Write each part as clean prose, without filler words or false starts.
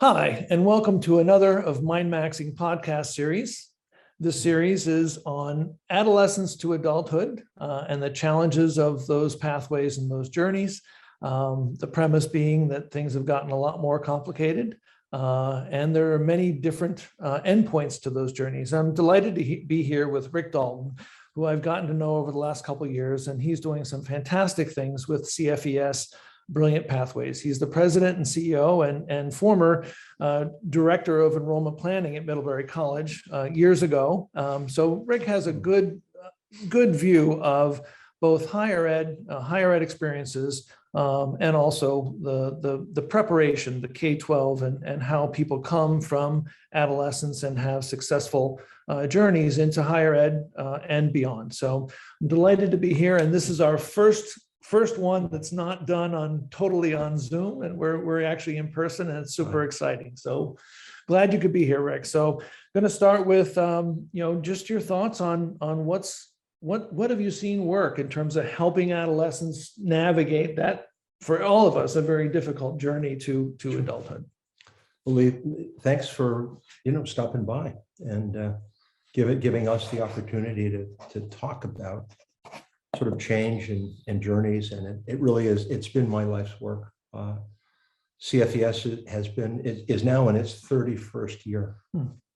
Hi, and welcome to another of Mindmaxing podcast series. This series is on adolescence to adulthood and the challenges of those pathways and those journeys. The premise being that things have gotten a lot more complicated and there are many different endpoints to those journeys. I'm delighted to be here with Rick Dalton, who I've gotten to know over the last couple of years, and he's doing some fantastic things with CFES, Brilliant Pathways. He's the president and CEO and former director of enrollment planning at Middlebury College years ago. So Rick has a good view of both higher ed experiences and also the preparation, the K-12, and how people come from adolescence and have successful journeys into higher ed and beyond. So I'm delighted to be here, and this is our first one that's not done totally on Zoom, and we're actually in person, and it's super exciting. So glad you could be here, Rick. So I'm going to start with just your thoughts on what have you seen work in terms of helping adolescents navigate that, for all of us, a very difficult journey to adulthood. Well, thanks for stopping by and giving us the opportunity to talk about sort of change and journeys, and it really it's been my life's work. CFES is now in its 31st year,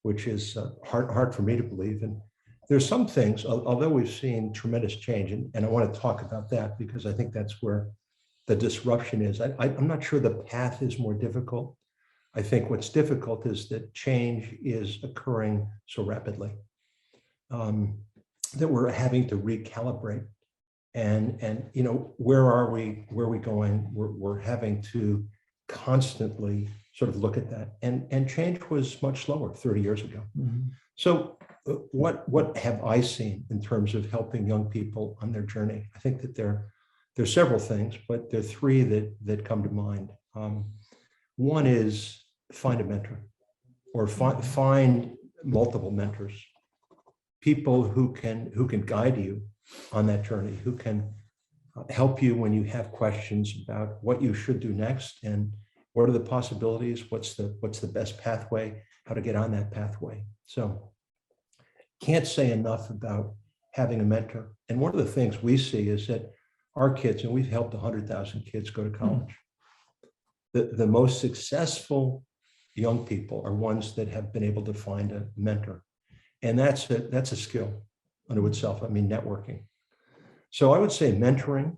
which is hard for me to believe. And there's some things, although we've seen tremendous change, and I want to talk about that because I think that's where the disruption is. I'm not sure the path is more difficult. I think what's difficult is that change is occurring so rapidly that we're having to recalibrate. And where are we going? We're having to constantly sort of look at that, and change was much slower 30 years ago. Mm-hmm. So what have I seen in terms of helping young people on their journey? I think that there's several things, but there are three that come to mind. One is find a mentor, or find multiple mentors, people who can guide you on that journey, who can help you when you have questions about what you should do next and what are the possibilities, what's the best pathway, how to get on that pathway. So can't say enough about having a mentor. And one of the things we see is that our kids, and we've helped 100,000 kids go to college, the most successful young people are ones that have been able to find a mentor. And that's a skill unto itself. I mean, networking. So I would say mentoring,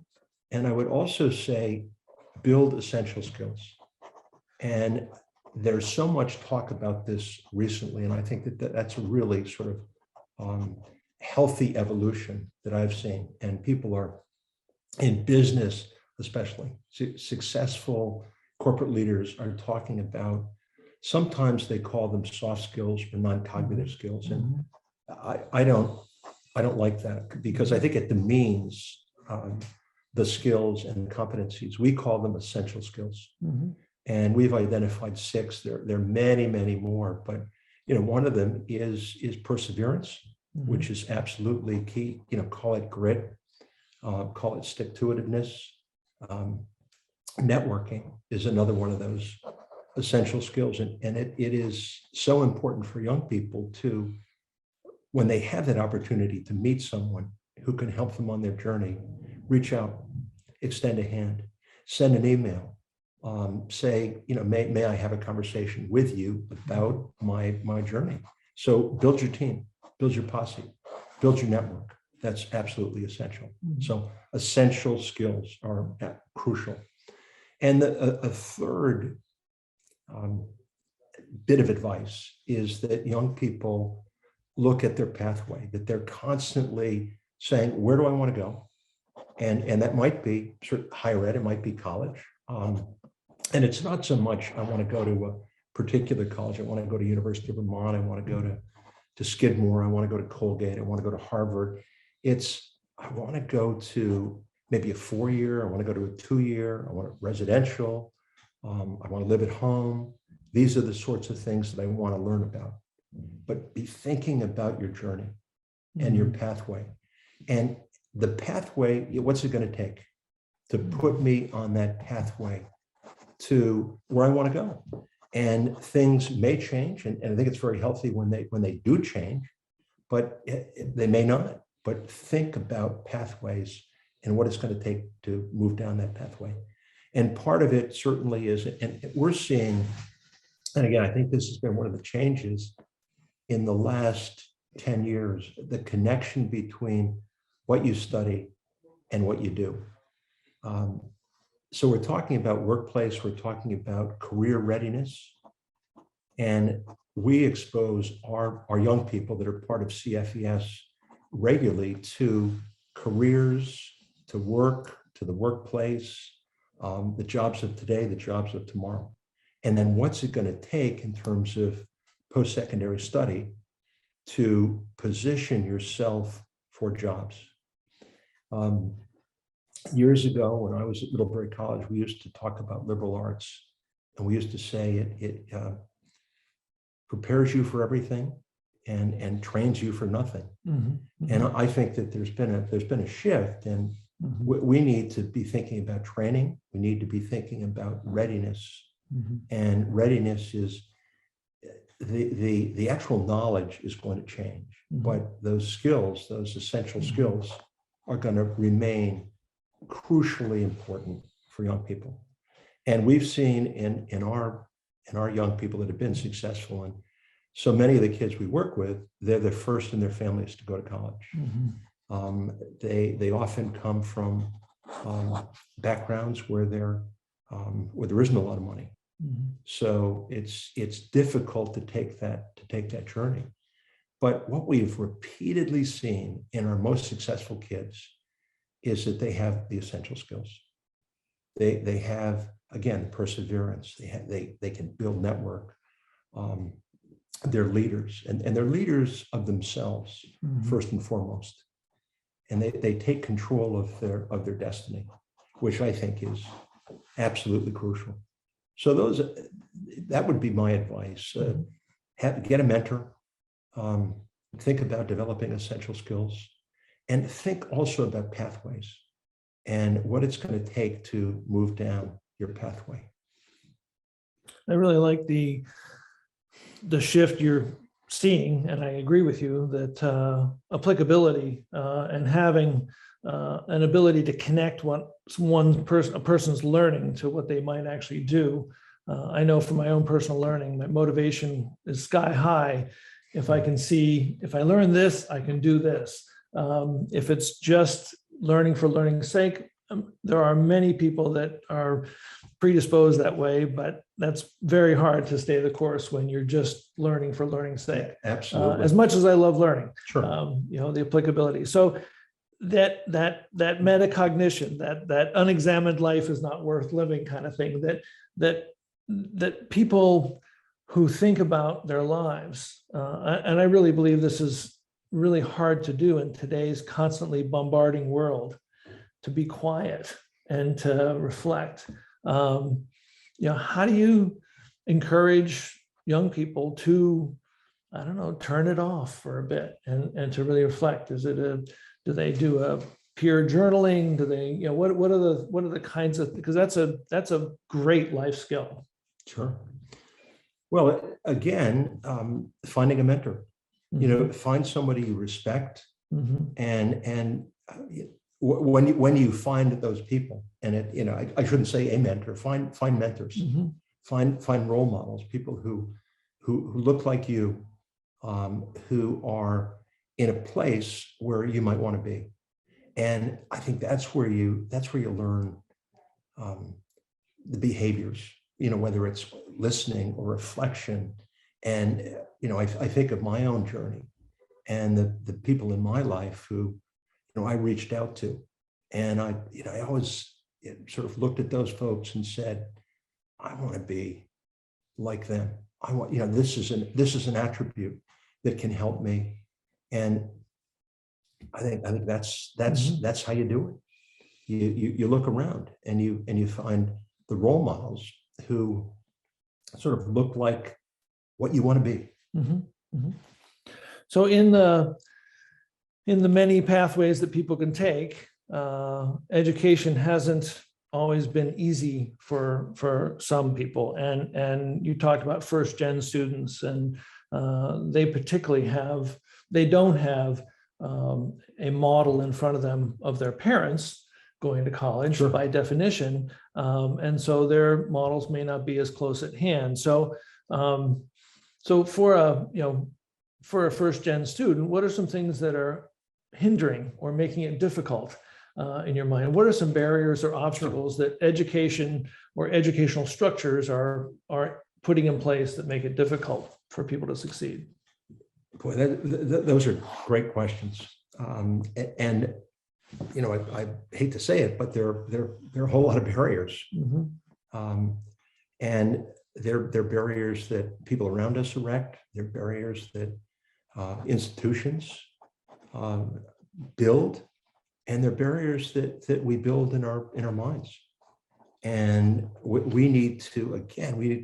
and I would also say build essential skills. And there's so much talk about this recently, and I think that's a really sort of healthy evolution that I've seen. And people are in business, especially successful corporate leaders, are talking about, sometimes they call them soft skills or non-cognitive skills, and I don't like that, because I think it demeans the skills and competencies. We call them essential skills. Mm-hmm. And we've identified 6. There are many, many more, but one of them is perseverance, mm-hmm. which is absolutely key. Call it grit, call it stick-to-itiveness. Networking is another one of those essential skills, and it is so important for young people to, when they have that opportunity to meet someone who can help them on their journey, reach out, extend a hand, send an email, say, may I have a conversation with you about my journey? So build your team, build your posse, build your network. That's absolutely essential. Mm-hmm. So essential skills are crucial. And a third bit of advice is that young people look at their pathway, that they're constantly saying, where do I want to go? And that might be sort of higher ed, it might be college. And it's not so much, I want to go to a particular college, I want to go to University of Vermont, I want to go to Skidmore, I want to go to Colgate, I want to go to Harvard. I want to go to maybe a 4-year, I want to go to a 2-year, I want a residential, I want to live at home. These are the sorts of things that I want to learn about. But be thinking about your journey and your pathway. And the pathway, what's it going to take to put me on that pathway to where I want to go? And things may change, and I think it's very healthy when they do change, but they may not. But think about pathways and what it's going to take to move down that pathway. And part of it certainly is, and we're seeing, and again, I think this has been one of the changes in the last 10 years, the connection between what you study and what you do. So we're talking about workplace, we're talking about career readiness, and we expose our young people that are part of CFES regularly to careers, to work, to the workplace, the jobs of today, the jobs of tomorrow. And then what's it going to take in terms of post-secondary study to position yourself for jobs? Years ago, when I was at Middlebury College, we used to talk about liberal arts, and we used to say it prepares you for everything and trains you for nothing. Mm-hmm. And I think that there's been a shift, and we need to be thinking about training. We need to be thinking about readiness, and readiness is the actual knowledge is going to change, but those skills, those essential skills, are going to remain crucially important for young people. And we've seen in our young people that have been successful, and so many of the kids we work with, they're the first in their families to go to college. They often come from backgrounds where there isn't a lot of money. So it's difficult to take that journey. But what we've repeatedly seen in our most successful kids is that they have the essential skills. They have, again, perseverance. They can build network. They're leaders, and they're leaders of themselves first and foremost. And they take control of their destiny, which I think is absolutely crucial. So that would be my advice. Get a mentor. Think about developing essential skills, and think also about pathways and what it's going to take to move down your pathway. I really like the shift you're seeing, and I agree with you that applicability and having an ability to connect what a person's learning to what they might actually do. I know from my own personal learning, my motivation is sky high. If I can see, if I learn this, I can do this. If it's just learning for learning's sake, there are many people that are predisposed that way, but that's very hard to stay the course when you're just learning for learning's sake. Absolutely. As much as I love learning, sure. The applicability. So that metacognition, that unexamined life is not worth living kind of thing, that people who think about their lives, and I really believe this is really hard to do in today's constantly bombarding world, to be quiet and to reflect. How do you encourage young people to, I don't know, turn it off for a bit and to really reflect? Do they do a peer journaling? Do they, what are the kinds of, because that's a great life skill. Sure. Well, again, finding a mentor, find somebody you respect, and when you find those people, and I shouldn't say a mentor, find mentors, find role models, people who look like you, who are in a place where you might want to be. And I think that's where you learn the behaviors, whether it's listening or reflection. And I think of my own journey and the people in my life who I reached out to, and I always sort of looked at those folks and said, I want to be like them. I want, this is an attribute that can help me. And I think that's how you do it. You look around and you find the role models who sort of look like what you want to be. So in the many pathways that people can take, education hasn't always been easy for some people. And you talked about first gen students, and they particularly don't have a model in front of them of their parents going to college. Sure. By definition. And so their models may not be as close at hand. So for a first gen student, what are some things that are hindering or making it difficult in your mind? What are some barriers or obstacles that education or educational structures are putting in place that make it difficult for people to succeed? Boy, those are great questions. And I hate to say it, but there are a whole lot of barriers. Mm-hmm. And they're barriers that people around us erect. They're barriers that institutions build, and they're barriers that we build in our minds. And we need to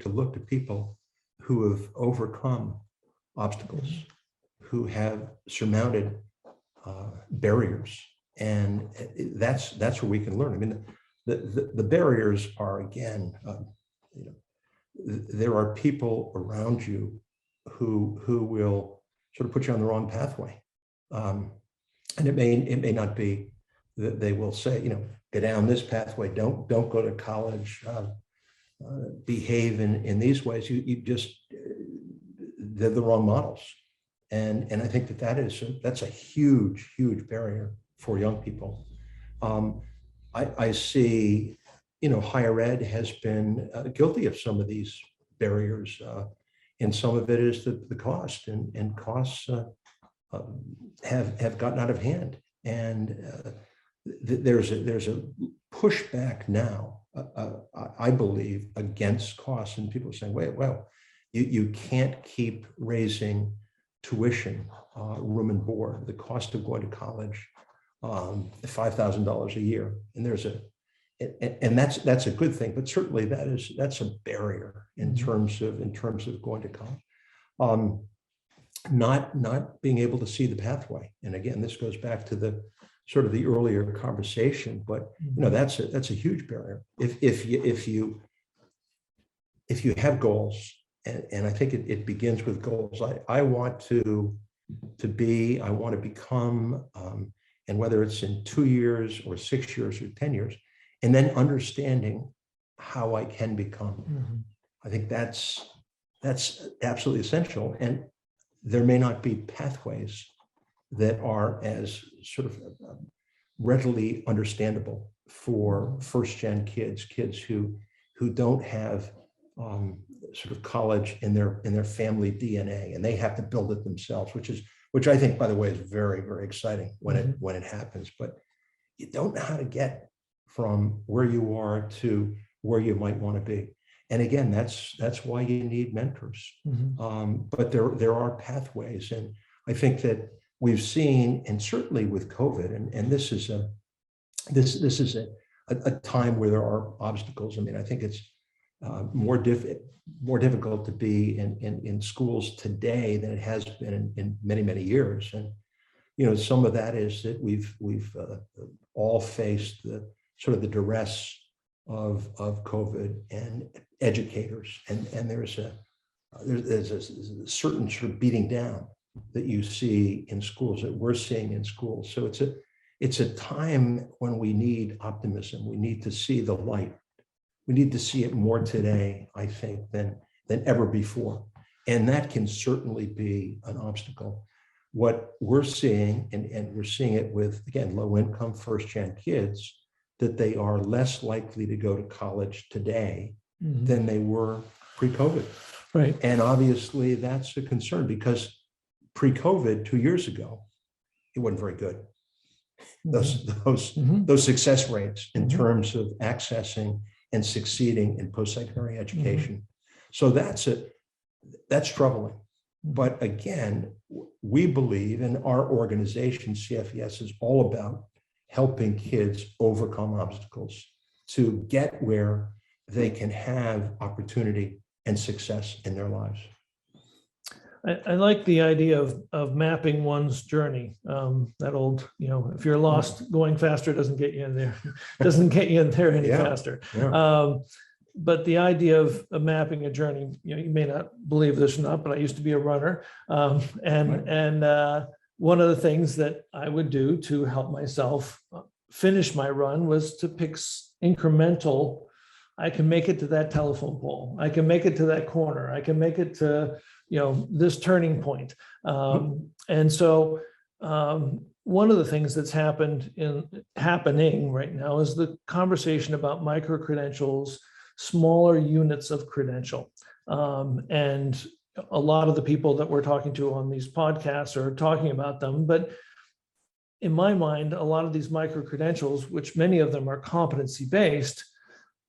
look to people who have overcome obstacles, who have surmounted barriers, and that's where we can learn. I mean, the barriers are, again, there are people around you who will sort of put you on the wrong pathway, and it may not be that they will say, get down this pathway, don't go to college, behave in these ways. They're the wrong models, and I think that's a huge barrier for young people. I see, higher ed has been guilty of some of these barriers, and some of it is the cost, and costs have gotten out of hand, and there's a pushback now, I believe, against costs, and people are saying, wait, well, you can't keep raising tuition, room and board, the cost of going to college, $5,000 a year, and and that's a good thing, but certainly that's a barrier in terms of going to college. Not being able to see the pathway, and again, this goes back to the sort of the earlier conversation, but that's a huge barrier. If you have goals, and I think it begins with goals. I want to become, and whether it's in 2 years or 6 years or 10 years, and then understanding how I can become. I think that's absolutely essential. And there may not be pathways that are as sort of readily understandable for first gen kids who don't have sort of college in their family DNA, and they have to build it themselves, which I think, by the way, is very, very exciting when it happens. But you don't know how to get from where you are to where you might want to be. And again, that's why you need mentors. But there are pathways, and I think that we've seen, and certainly with COVID, and this is a time where there are obstacles. I mean, I think it's more difficult to be in schools today than it has been in many years. And some of that is that we've all faced the sort of the duress of COVID, and educators, and there's a certain sort of beating down that you see in schools, that we're seeing in schools. So it's a time when we need optimism. We need to see the light. We need to see it more today, I think, than ever before. And that can certainly be an obstacle. What we're seeing, and we're seeing it with, again, low-income first-gen kids, that they are less likely to go to college today than they were pre-COVID. Right. And obviously that's a concern, because pre-COVID 2 years ago, it wasn't very good. Those success rates in terms of accessing and succeeding in post-secondary education. So that's troubling. But again, we believe, and our organization, CFES, is all about helping kids overcome obstacles to get where they can have opportunity and success in their lives. I like the idea of mapping one's journey. That old, if you're lost, going faster doesn't get you in there, doesn't get you in there any Yeah, faster. yeah. But the idea of mapping a journey, you may not believe this or not, but I used to be a runner. And one of the things that I would do to help myself finish my run was to pick incremental. I can make it to that telephone pole. I can make it to that corner. I can make it to, this turning point. And so one of the things that's happening right now is the conversation about micro-credentials, smaller units of credential. And a lot of the people that we're talking to on these podcasts are talking about them, but in my mind, a lot of these micro-credentials, which many of them are competency-based,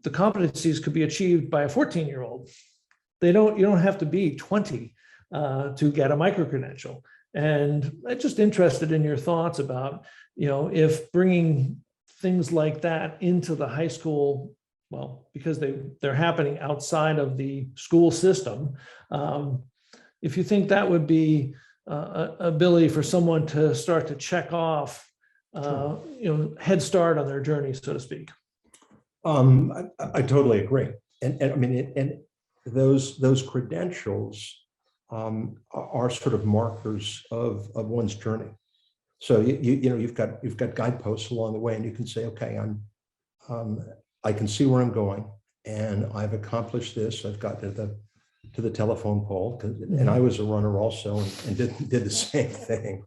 the competencies could be achieved by a 14-year-old. You don't have to be 20 to get a micro-credential. And I'm just interested in your thoughts about, if bringing things like that into the high school, well, because they're happening outside of the school system, if you think that would be ability for someone to start to check off, head start on their journey, so to speak. I totally agree, and I mean, and those credentials are sort of markers of one's journey. So you've got guideposts along the way, and you can say, okay, I can see where I'm going, and I've accomplished this. I've got to the telephone pole, and I was a runner also, and did the same thing.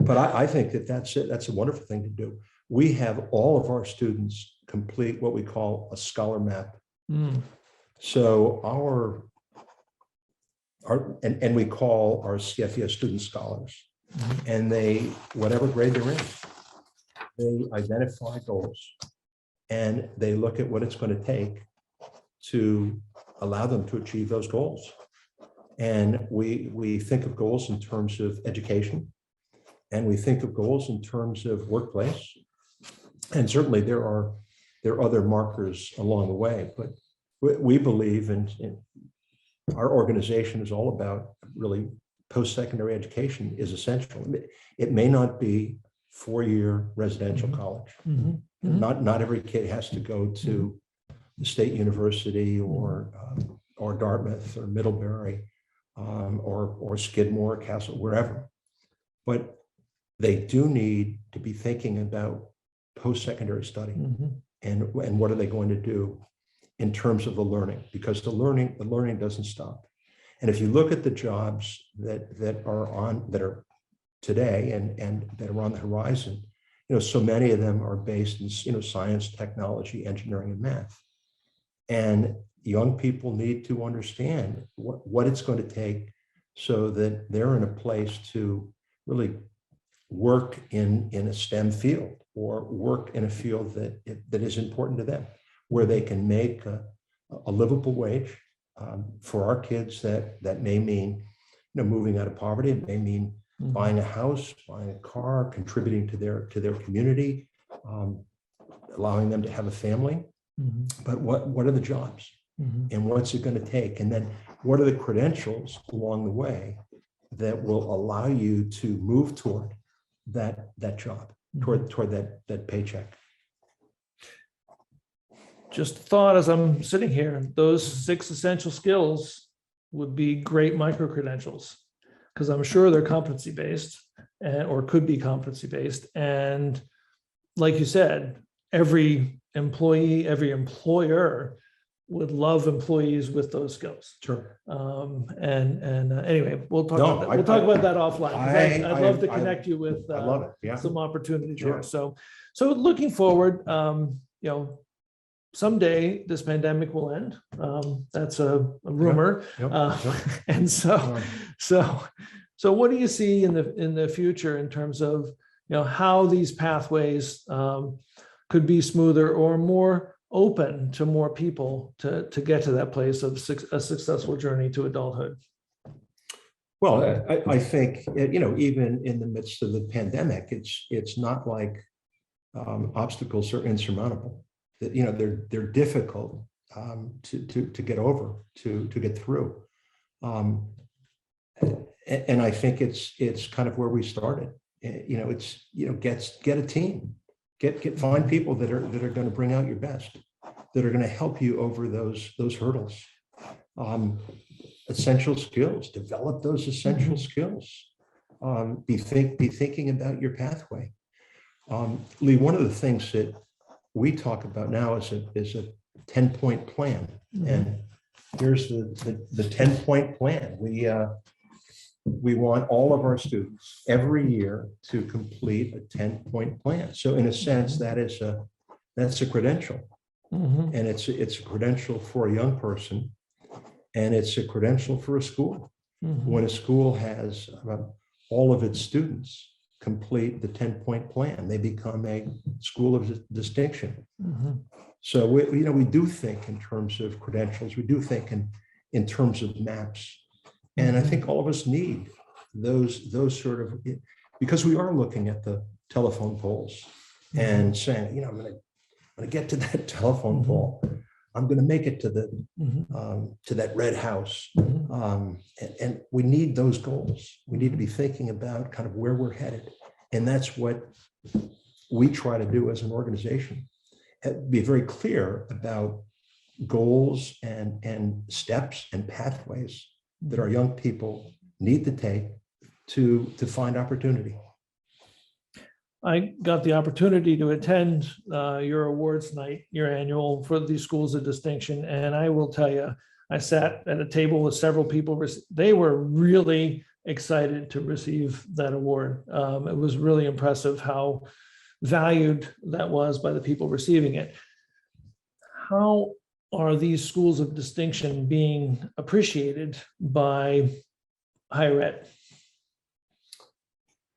But I think that's it. That's a wonderful thing to do. We have all of our students complete what we call a scholar map. So and we call our CFES student scholars, and whatever grade they're in, they identify goals, and they look at what it's going to take to allow them to achieve those goals. And we think of goals in terms of education, and we think of goals in terms of workplace. And certainly there are other markers along the way, but we believe in our organization is all about really post-secondary education is essential. It may not be 4-year residential college. Not every kid has to go to the State University or Dartmouth or Middlebury or Skidmore, Castle, wherever. But they do need to be thinking about post-secondary study and what are they going to do in terms of the learning, because the learning doesn't stop. And if you look at the jobs that are today and that are on the horizon, so many of them are based in science, technology, engineering, and math. And young people need to understand what it's going to take so that they're in a place to really work in a STEM field or work in a field that is important to them, where they can make a livable wage. For our kids, that may mean moving out of poverty. It may mean buying a house, buying a car, contributing to their community, allowing them to have a family. But what are the jobs, and what's it going to take? And then what are the credentials along the way that will allow you to move toward that job, toward that paycheck? Just thought as I'm sitting here, those 6 essential skills would be great micro-credentials, because I'm sure they're competency-based or could be competency-based. And like you said, every employee, every employer would love employees with those skills. Sure. Anyway, we'll talk about that. We'll talk about that offline. I'd love to connect you with I love it. Yeah. some opportunities Sure. there. So looking forward, someday this pandemic will end. That's a rumor. And so what do you see in the future in terms of how these pathways could be smoother or more open to more people to get to that place of a successful journey to adulthood? Well, I think even in the midst of the pandemic, it's not like obstacles are insurmountable. That they're difficult to get over, to get through. And I think it's kind of where we started. It's get a team, find people that are going to bring out your best, that are going to help you over those hurdles. Essential skills, develop those essential skills. Be thinking about your pathway. Lee, one of the things that we talk about now is a 10-point plan, and here's the 10-point plan. We want all of our students every year to complete a 10-point plan. So in a sense, that's a credential, and it's a credential for a young person, and it's a credential for a school. When a school has all of its students complete the 10-point plan, they become a school of distinction. So we do think in terms of credentials. We do think in terms of maps. And I think all of us need those sort of, because we are looking at the telephone poles and saying, I'm going to get to that telephone pole. I'm going to make it to that red house. And we need those goals. We need to be thinking about kind of where we're headed. And that's what we try to do as an organization. Be very clear about goals and steps and pathways that our young people need to take to find opportunity. I got the opportunity to attend your awards night, your annual, for these schools of distinction. And I will tell you, I sat at a table with several people. They were really excited to receive that award. It was really impressive how valued that was by the people receiving it. How are these schools of distinction being appreciated by higher ed?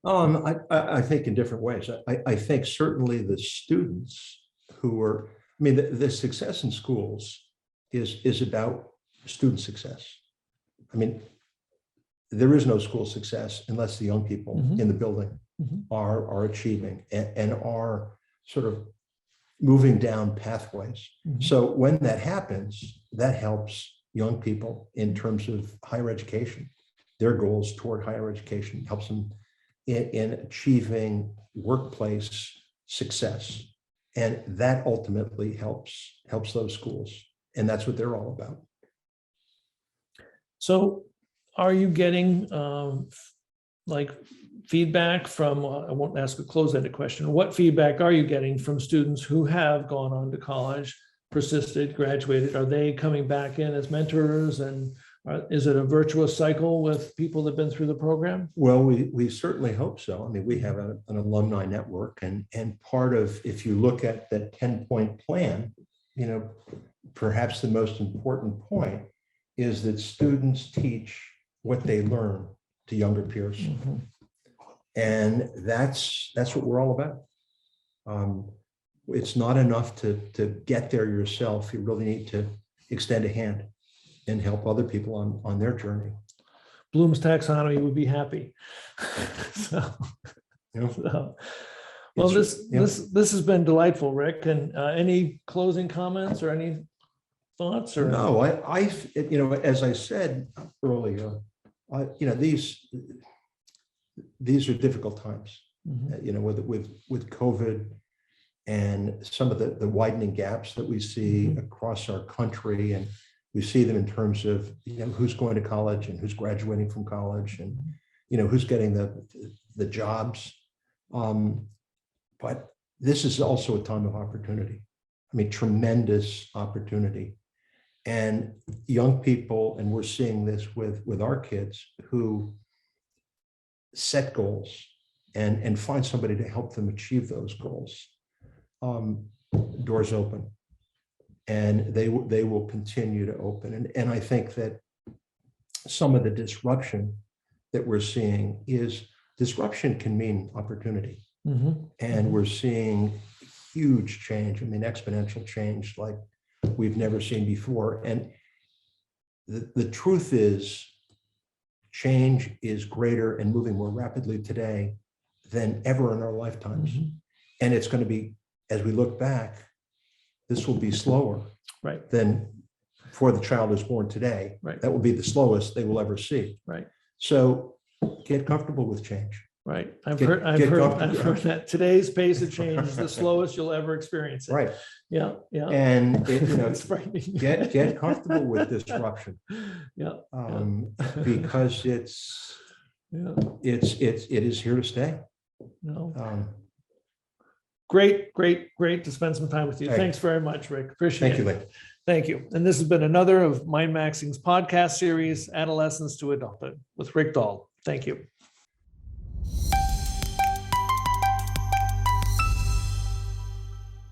I think in different ways. I think certainly the students who are, the success in schools is about student success. There is no school success unless the young people in the building are achieving and are sort of moving down pathways. So when that happens, that helps young people in terms of higher education. Their goals toward higher education helps them in achieving workplace success. And that ultimately helps those schools. And that's what they're all about. So are you getting feedback from, I won't ask a closed-ended question, what feedback are you getting from students who have gone on to college, persisted, graduated? Are they coming back in as mentors, and is it a virtuous cycle with people that have been through the program? Well, we certainly hope so. We have an alumni network, and part of, if you look at that 10-point plan, perhaps the most important point is that students teach what they learn to younger peers. And that's what we're all about. It's not enough to get there yourself. You really need to extend a hand and help other people on their journey. Bloom's taxonomy would be happy. Well, this has been delightful, Rick. And any closing comments or any thoughts? Or no, I as I said earlier, these are difficult times. With COVID and some of the widening gaps that we see across our country, and we see them in terms of who's going to college and who's graduating from college, and who's getting the jobs. But this is also a time of opportunity. Tremendous opportunity. And young people, and we're seeing this with our kids who set goals and find somebody to help them achieve those goals. Doors open, and they will continue to open. And I think that some of the disruption that we're seeing is disruption can mean opportunity. And we're seeing huge change, exponential change like we've never seen before. And the truth is, change is greater and moving more rapidly today than ever in our lifetimes. And it's going to be, as we look back, this will be slower than before the child is born today. Right. That will be the slowest they will ever see. Right. So get comfortable with change. Right. I've Get heard that today's pace of change is the slowest you'll ever experience it. Right. Yeah. Yeah. And It's frightening. get comfortable with disruption. Yeah. Because it is here to stay. No. Great to spend some time with you. Hey. Thanks very much, Rick. Appreciate Thank you, it. Lee. Thank you. And this has been another of Mindmaxing's podcast series, Adolescence to Adulthood, with Rick Dalton. Thank you.